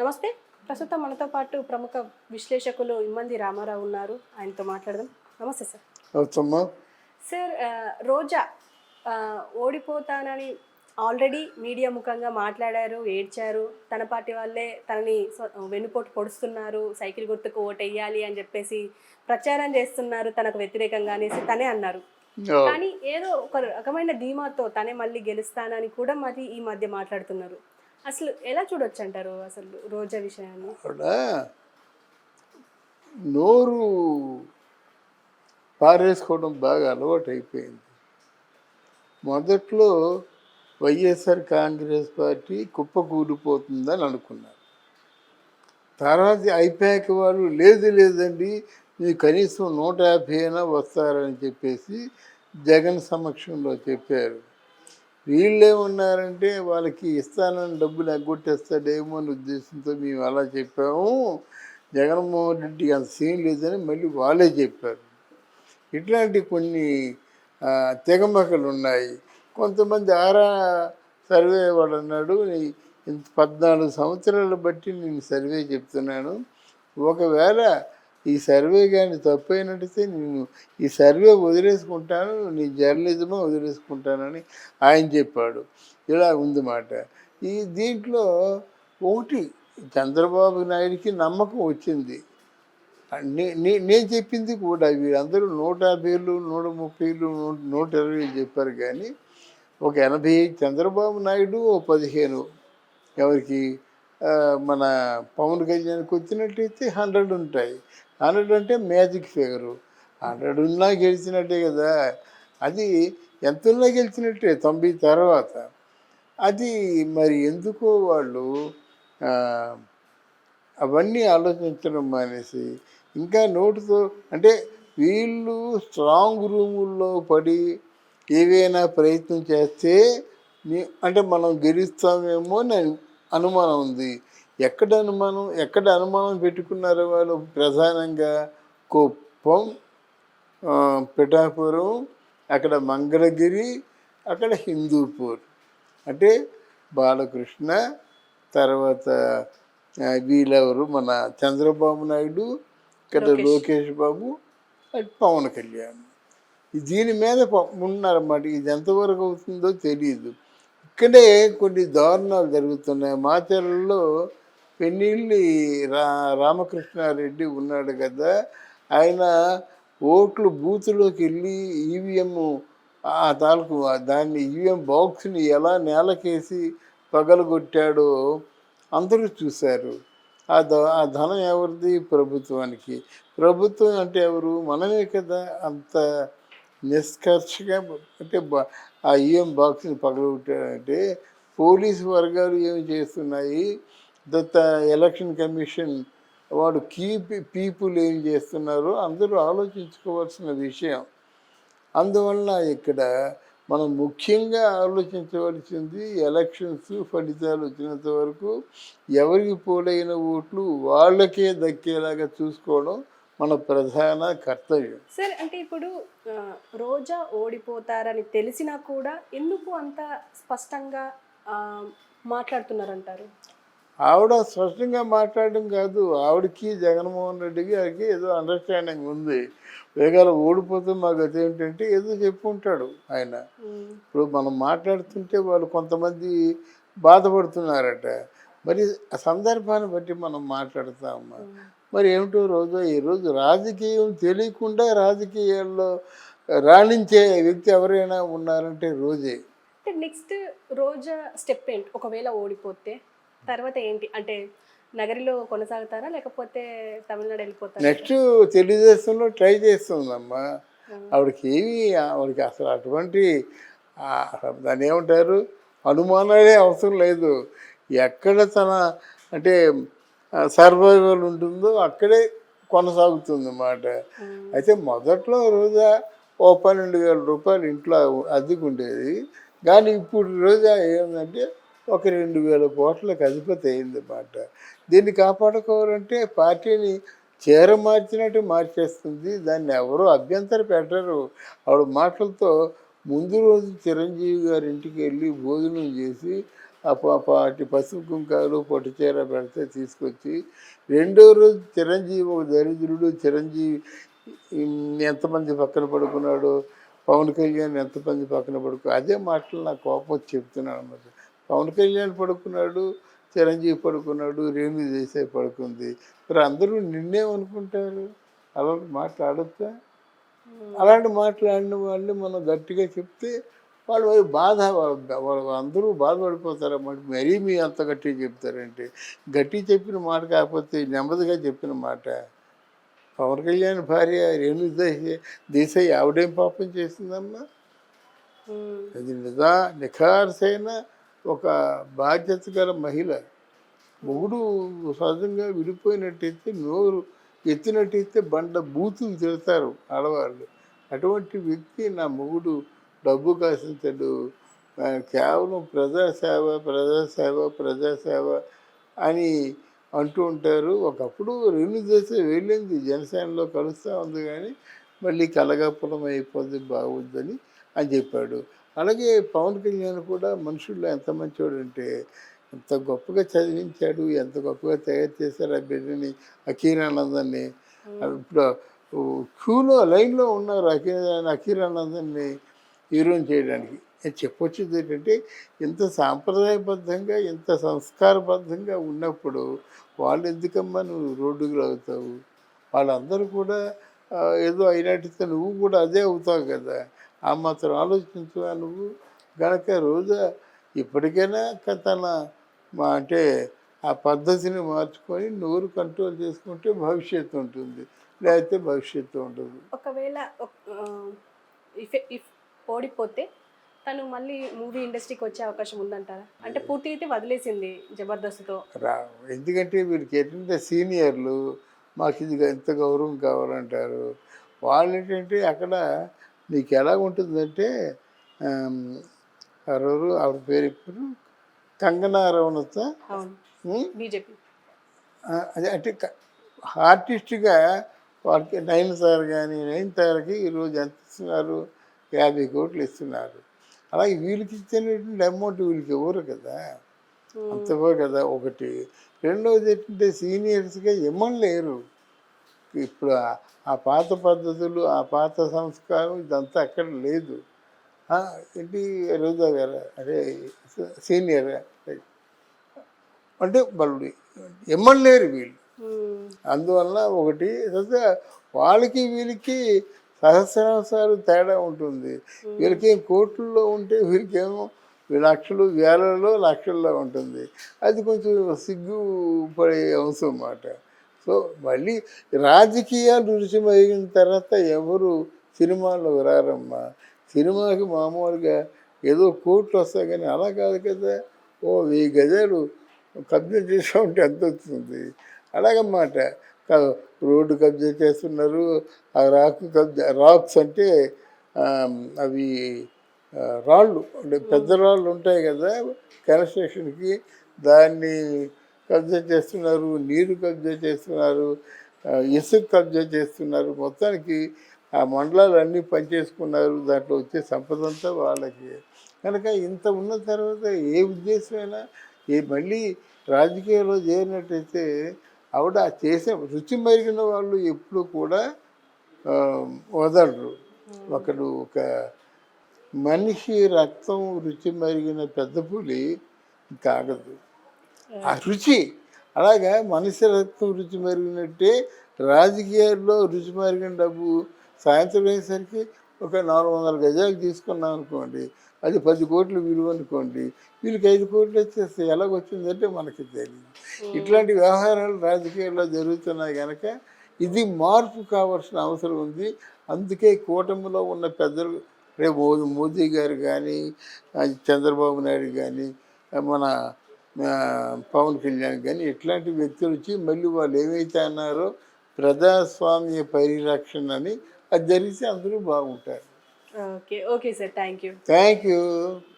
నమస్తే. ప్రస్తుతం మనతో పాటు ప్రముఖ విశ్లేషకులు ఇమ్మంది రామారావు ఉన్నారు. ఆయనతో మాట్లాడదాం. నమస్తే సార్. అవుతమ్మా. సార్ రోజా ఓడిపోతానని ఆల్రెడీ మీడియా ముఖంగా మాట్లాడారు, ఏడ్చారు. తన పార్టీ వాళ్ళే తనని వెన్నుపోటు పొడుస్తున్నారు, సైకిల్ గుర్తుకు ఓటెయ్యాలి అని చెప్పేసి ప్రచారం చేస్తున్నారు తనకు వ్యతిరేకంగా అనేసి తనే అన్నారు. కానీ ఏదో ఒక రకమైన ధీమాతో తనే మళ్ళీ గెలుస్తానని కూడా మరి ఈ మధ్య మాట్లాడుతున్నారు. అసలు ఎలా చూడొచ్చు అంటారు అసలు రోజా విషయాన్ని? ఆవిడ నోరు పారేసుకోవడం బాగా అలవాటు అయిపోయింది. మొదట్లో వైఎస్ఆర్ కాంగ్రెస్ పార్టీ కుప్పకూలిపోతుందని అనుకున్నారు. తర్వాత అయిపోయాక వాళ్ళు లేదండి మీకు కనీసం 150 అయినా వస్తారని చెప్పేసి జగన్ సమక్షంలో చెప్పారు. వీళ్ళేమన్నారంటే వాళ్ళకి ఇస్తానని డబ్బులు ఎగ్గొట్టేస్తాడేమో అని ఉద్దేశంతో మేము అలా చెప్పాము, జగన్మోహన్ రెడ్డికి అంత సీన్ లేదని మళ్ళీ వాళ్ళే చెప్పారు. ఇట్లాంటి కొన్ని తెగమకలు ఉన్నాయి. కొంతమంది సర్వే వాడు అన్నాడు, 14 సంవత్సరాలు బట్టి నేను సర్వే చెప్తున్నాను, ఒకవేళ ఈ సర్వే కానీ తప్పైనట్టయితే నేను ఈ సర్వే వదిలేసుకుంటాను, నీ జర్నలిజమే వదిలేసుకుంటానని ఆయన చెప్పాడు. ఇలా ఉంది మాట. దీంట్లో ఒకటి చంద్రబాబు నాయుడికి నమ్మకం వచ్చింది. నేను చెప్పింది కూడా వీళ్ళందరూ 150, 130, 120 చెప్పారు. కానీ ఒక 80 చంద్రబాబు నాయుడు, 15 ఎవరికి మన పవన్ కళ్యాణ్కి వచ్చినట్టయితే 100 ఉంటాయి. 100 అంటే మ్యాజిక్ ఫిగరు. 100 ఉన్నా గెలిచినట్టే కదా. అది ఎంత ఉన్నా గెలిచినట్టే 90 తర్వాత. అది మరి ఎందుకో వాళ్ళు అవన్నీ ఆలోచించడం మానేసి ఇంకా నోటితో అంటే వీళ్ళు స్ట్రాంగ్ రూముల్లో పడి ఏవైనా ప్రయత్నం చేస్తే అంటే మనం గెలుస్తామేమో అని అనుమానం ఉంది. ఎక్కడ అనుమానం పెట్టుకున్నారు వాళ్ళు? ప్రధానంగా కుప్పం, పిఠాపురం, అక్కడ మంగళగిరి, అక్కడ హిందూపూర్. అంటే బాలకృష్ణ, తర్వాత వీళ్ళెవరు, మన చంద్రబాబు నాయుడు, ఇక్కడ లోకేష్ బాబు, పవన్ కళ్యాణ్. దీని మీద ఉన్నారన్నమాట. ఇది ఎంతవరకు అవుతుందో తెలియదు. ఇక్కడే కొన్ని దారుణాలు జరుగుతున్నాయి. మాచర్లలో పెన్నీళ్ళి రామకృష్ణారెడ్డి ఉన్నాడు కదా, ఆయన ఓట్లు బూత్లోకి వెళ్ళి ఈవీఎం దాన్ని ఈవీఎం బాక్స్ని ఎలా నేలకేసి పగలగొట్టాడో అందరూ చూశారు. ఆ ధనం ఎవరిది? ప్రభుత్వానికి. ప్రభుత్వం అంటే ఎవరు? మనమే కదా. అంత నిష్కర్షగా అంటే ఆ ఈఎం బాక్స్ని పగలగొట్టాడంటే పోలీసు వర్గాలు ఏమి చేస్తున్నాయి, ఎలక్షన్ కమిషన్ వాడు పీపుల్ ఏం చేస్తున్నారో అందరూ ఆలోచించుకోవాల్సిన విషయం. అందువలన ఇక్కడ మనం ముఖ్యంగా ఆలోచించవలసింది ఎలక్షన్స్ ఫలితాలు వచ్చినంత వరకు ఎవరికి పోలైన ఓట్లు వాళ్ళకే దక్కేలాగా చూసుకోవడం మన ప్రధాన కర్తవ్యం. సార్, అంటే ఇప్పుడు రోజా ఓడిపోతారని తెలిసినా కూడా ఎందుకు అంత స్పష్టంగా మాట్లాడుతున్నారంటారు? ఆవిడ స్పష్టంగా మాట్లాడడం కాదు, ఆవిడకి జగన్మోహన్ రెడ్డి గారికి ఏదో అండర్స్టాండింగ్ ఉంది. వేగాల ఓడిపోతే మాకు అదేంటంటే ఏదో చెప్పుకుంటాడు ఆయన. ఇప్పుడు మనం మాట్లాడుతుంటే వాళ్ళు కొంతమంది బాధపడుతున్నారట. మరి ఆ సందర్భాన్ని బట్టి మనం మాట్లాడతామమ్మా. మరి ఏమిటో ఈరోజు రాజకీయం తెలియకుండా రాజకీయాల్లో రాణించే వ్యక్తి ఎవరైనా ఉన్నారంటే రోజే. నెక్స్ట్ రోజా స్టెప్ ఏంటి ఒకవేళ ఓడిపోతే? తర్వాత ఏంటి అంటే నగరిలో కొనసాగుతారా లేకపోతే తమిళనాడు వెళ్ళిపోతారా? నెక్స్ట్ తెలుగుదేశంలో ట్రై చేస్తుందమ్మా. ఆవిడకి అసలు అటువంటి దాన్ని ఏమంటారు అనుమానాలే అవసరం లేదు. ఎక్కడ తన అంటే సర్వైవల్ ఉంటుందో అక్కడే కొనసాగుతుంది అన్నమాట. అయితే మొదట్లో రోజా 12,000 రూపాయలు ఇంట్లో అద్దెకుండేది. కానీ ఇప్పుడు రోజా ఏంటంటే 2,000 కోట్లకు అధిపతి అయిందన్నమాట. దీన్ని కాపాడుకోవాలంటే పార్టీని మార్చినట్టు మార్చేస్తుంది. దాన్ని ఎవరూ అభ్యంతర పెట్టరు. ఆవిడ మాటలతో ముందు రోజు చిరంజీవి గారి ఇంటికి వెళ్ళి భోజనం చేసి పాటి పసుపు కుంకాలు పొట్టు చీర పెడితే తీసుకొచ్చి రెండో రోజు చిరంజీవి ఒక దరిద్రుడు చిరంజీవి ఎంతమంది పక్కన పడుకున్నాడు, పవన్ కళ్యాణ్ ఎంతమంది పక్కన అదే మాటలు నాకు కోపం వచ్చి చెప్తున్నాను అన్నమాట. పవన్ కళ్యాణ్ పడుకున్నాడు, చిరంజీవి పడుకున్నాడు, రేణు దేశాయ్ పడుకుంది. మరి అందరూ నిన్నేమనుకుంటారు? అలాంటి మాట్లాడొచ్చా? అలాంటి మాట్లాడిన వాళ్ళు మనం గట్టిగా చెప్తే వాళ్ళు బాధ వాళ్ళు అందరూ బాధపడిపోతారు. మరీ మీ అంత గట్టిగా చెప్తారంటే గట్టిగా చెప్పిన మాట కాకపోతే నెమ్మదిగా చెప్పిన మాట. పవన్ కళ్యాణ్ భార్య రేణు దేశాయ్ ఆవిడేం పాపం చేసిందమ్మా? అది నిఖార్సైన ఒక బాధ్యత గల మహిళ. మొగుడు సహజంగా విడిపోయినట్టయితే నోరు ఎత్తినట్టయితే బూతులు తిడతారు ఆడవాళ్ళు. అటువంటి వ్యక్తి నా మొగుడు డబ్బు కాసించడు, కేవలం ప్రజాసేవ అని అంటూ ఉంటారు. ఒకప్పుడు రేణు దేశాయ్ వెళ్ళింది, జనసేనలో కలుస్తూ ఉంది, కానీ మళ్ళీ కలగాపులం అయిపోద్ది, బాగుందని అని చెప్పాడు. అలాగే పవన్ కళ్యాణ్ కూడా మనుషుల్లో ఎంత మంచోడంటే ఎంత గొప్పగా చదివించాడు, ఎంత గొప్పగా తయారు చేశారు ఆ బిడ్డని, అఖీరానందాన్ని. ఇప్పుడు క్యూలో లైన్లో ఉన్నారు అఖీరానందాన్ని హీరోని చేయడానికి. నేను చెప్పొచ్చేది ఏంటంటే ఇంత సాంప్రదాయబద్ధంగా ఇంత సంస్కారబద్ధంగా ఉన్నప్పుడు వాళ్ళు ఎందుకమ్మా నువ్వు రోడ్డుకు లాగుతావు? వాళ్ళందరూ కూడా ఏదో అయినట్టయితే నువ్వు కూడా అదే అవుతావు కదా. ఆ మాత్రం ఆలోచించువా నువ్వు? గనక రోజా ఇప్పటికైనా తన అంటే ఆ పద్ధతిని మార్చుకొని నోరు కంట్రోల్ చేసుకుంటే భవిష్యత్తు ఉంటుంది, లేకపోతే భవిష్యత్తు ఉండదు. ఒకవేళ ఇఫ్ ఓడిపోతే తను మళ్ళీ మూవీ ఇండస్ట్రీకి వచ్చే అవకాశం ఉందంటారా? అంటే పూర్తి అయితే వదిలేసింది జబర్దస్త్తో. ఎందుకంటే వీరికి ఏంటంటే సీనియర్లు మాకు ఇది ఎంత గౌరవం కావాలంటారు. వాళ్ళు ఏంటంటే అక్కడ నీకు ఎలా ఉంటుందంటే ఎవరు ఆవిడ పేరు ఇప్పుడు కంగనా రనౌత్ బీజేపీ అదే అంటే ఆర్టిస్ట్గా వాళ్ళకి నయనతారకి ఈరోజు ఎంత ఇస్తున్నారు? 50 కోట్లు ఇస్తున్నారు. అలాగే వీళ్ళకి ఇచ్చినటువంటి అమౌంట్ వీళ్ళకి ఇవ్వరు కదా, అంత కదా ఒకటి. రెండవది ఏంటంటే సీనియర్స్గా ఇమ్మలేరు. ఇప్పుడు ఆ పాత పద్ధతులు, ఆ పాత సంస్కారం ఇదంతా అక్కడ లేదు. ఏంటి రోజా గారు అదే సీనియర్ అంటే వాళ్ళు ఇమ్మలేరు వీళ్ళు. అందువల్ల ఒకటి వాళ్ళకి వీళ్ళకి సహస్రాంశాలు తేడా ఉంటుంది. వీళ్ళకేం కోట్లలో ఉంటే వీళ్ళకేమో లక్షలు వేలలో లక్షల్లో ఉంటుంది. అది కొంచెం సిగ్గుపడే అంశం అన్నమాట. సో మళ్ళీ రాజకీయాలు రుచి మరిగిన తర్వాత ఎవరు సినిమాల్లోకి రారమ్మా. సినిమాకి మామూలుగా ఏదో కోట్లు వస్తాయి, కానీ అలా కాదు కదా. 1000 గజాలు కబ్జా చేసా ఉంటే ఎంత వస్తుంది? అలాగన్నమాట. రోడ్డు కబ్జా చేస్తున్నారు. ఆ రాక్స్ అంటే అవి రాళ్ళు అంటే పెద్ద రాళ్ళు ఉంటాయి కదా కన్స్ట్రక్షన్కి, దాన్ని కబ్జా చేస్తున్నారు, నీరు కబ్జా చేస్తున్నారు, ఇసుక కబ్జా చేస్తున్నారు. మొత్తానికి ఆ మండలాలు అన్నీ పనిచేసుకున్నారు. దాంట్లో వచ్చే సంపద అంతా వాళ్ళకి. కనుక ఇంత ఉన్న తర్వాత ఏ ఉద్దేశమైనా మళ్ళీ రాజకీయాల్లో చేరినట్టయితే ఆవిడ చేసే రుచి మరిగిన వాళ్ళు ఎప్పుడు కూడా వదలరు. ఒక మనిషి రక్తం రుచి మరిగిన పెద్ద పులి కాగదు, ఆ రుచి. అలాగా మనిషి రక్తం రుచి మరిగినట్టే రాజకీయాల్లో రుచి మరిగిన డబ్బు సాయంత్రం అయ్యేసరికి ఒక 400 గజాలు తీసుకున్నాం అనుకోండి, అది 10 కోట్లు విలువ అనుకోండి, వీళ్ళకి 5 కోట్లు వచ్చేస్తే ఎలాగొచ్చిందంటే మనకి తెలియదు. ఇట్లాంటి వ్యవహారాలు రాజకీయాల్లో జరుగుతున్నాయి కనుక ఇది మార్పు కావాల్సిన అవసరం ఉంది. అందుకే కూటమిలో ఉన్న పెద్దలు రేపు మోదీ గారు కానీ, చంద్రబాబు నాయుడు కానీ, మన పవన్ కళ్యాణ్ కానీ ఇట్లాంటి వ్యక్తులు వచ్చి మళ్ళీ వాళ్ళు ఏమైతే అన్నారో ప్రజాస్వామ్య పరిరక్షణ అని అది జరిగితే అందరూ బాగుంటారు. Okay okay sir, thank you.